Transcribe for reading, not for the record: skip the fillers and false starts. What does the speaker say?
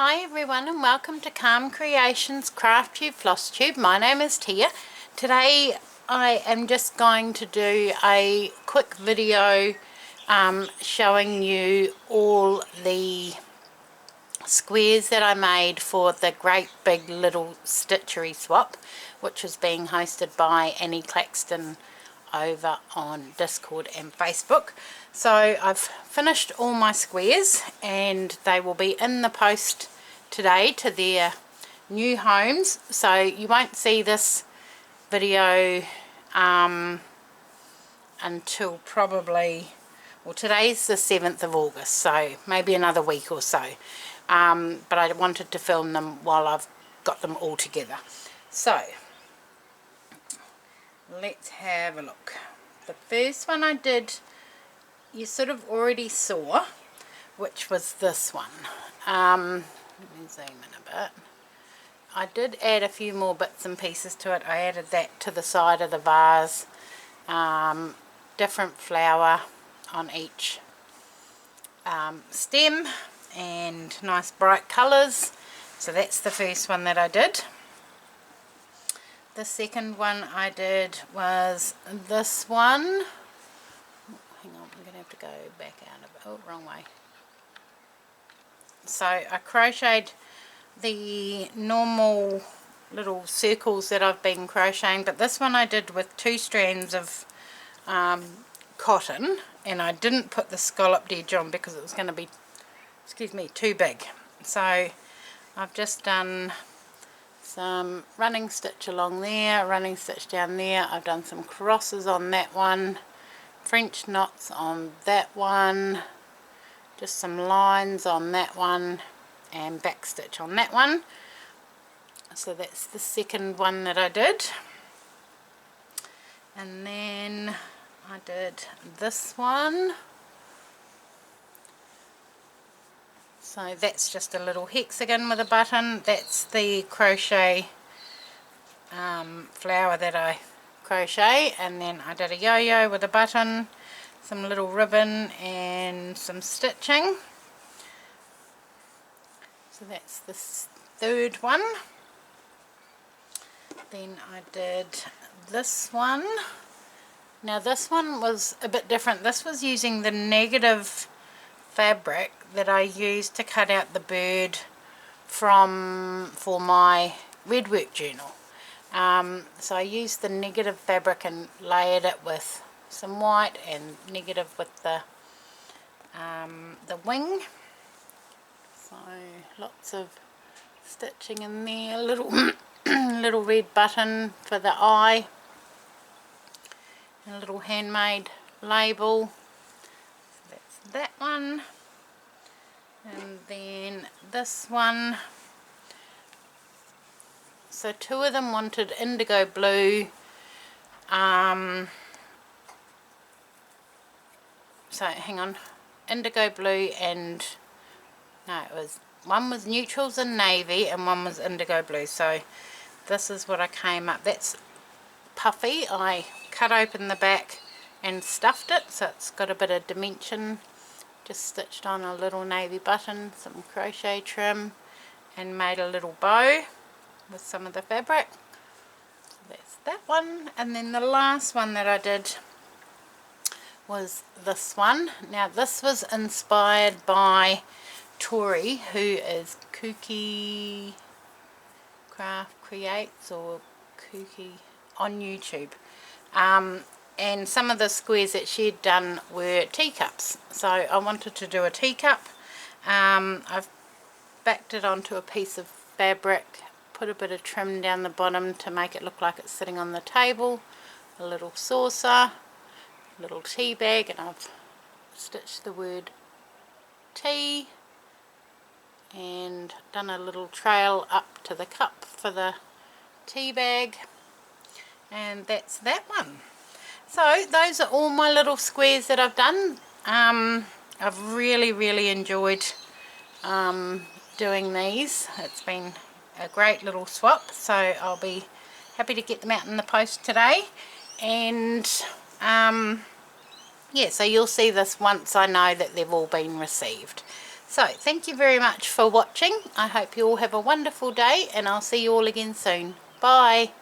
Hi everyone and welcome to Calm Creations Crafty Flosstube. My name is Tia. Today I am just going to do a quick video showing you all the squares that I made for the Great Big Little Stitchery swap, which is being hosted by Annie Claxton over on Discord and Facebook. So I've finished all my squares and they will be in the post today to their new homes, so you won't see this video until probably, well, today's the 7th of August, so maybe another week or so, but I wanted to film them while I've got them all together. So let's have a look. The first one I did, you sort of already saw, which was this one. Let me zoom in a bit. I did add a few more bits and pieces to it. I added that to the side of the vase, different flower on each stem, and nice bright colours. So that's the first one that I did. The second one I did was this one. Oh, hang on, I'm going to have to go back out of it. Oh, wrong way. So I crocheted the normal little circles that I've been crocheting, but this one I did with 2 strands of cotton, and I didn't put the scalloped edge on because it was going to be, excuse me, too big. So I've just done some running stitch along there, running stitch down there. I've done some crosses on that one, French knots on that one, just some lines on that one, and back stitch on that one. So that's the second one that I did. And then I did this one. So that's just a little hexagon with a button. That's the crochet flower that I crochet, and then I did a yo-yo with a button, some little ribbon and some stitching. So that's the third one. Then I did this one. Now this one was a bit different. This was using the negative fabric that I used to cut out the bird for my redwork journal. So I used the negative fabric and layered it with some white and negative with the wing. So lots of stitching in there, little little red button for the eye, and a little handmade label. So that's that one. And then this one, so 2 of them wanted indigo blue, so hang on, indigo blue and, no, it was, one was neutrals and navy and one was indigo blue. So this is what I came up, that's puffy. I cut open the back and stuffed it, so it's got a bit of dimension. Just stitched on a little navy button, some crochet trim, and made a little bow with some of the fabric. So that's that one. And then the last one that I did was this one. Now this was inspired by Tori, who is Kooky Creates or Kooky on YouTube. And some of the squares that she'd done were teacups, so I wanted to do a teacup. I've backed it onto a piece of fabric, put a bit of trim down the bottom to make it look like it's sitting on the table, a little saucer, a little tea bag, and I've stitched the word tea and done a little trail up to the cup for the tea bag, and that's that one. So those are all my little squares that I've done. I've really enjoyed doing these. It's been a great little swap, so I'll be happy to get them out in the post today. And yeah, so you'll see this once I know that they've all been received. So thank you very much for watching. I hope you all have a wonderful day, and I'll see you all again soon. Bye.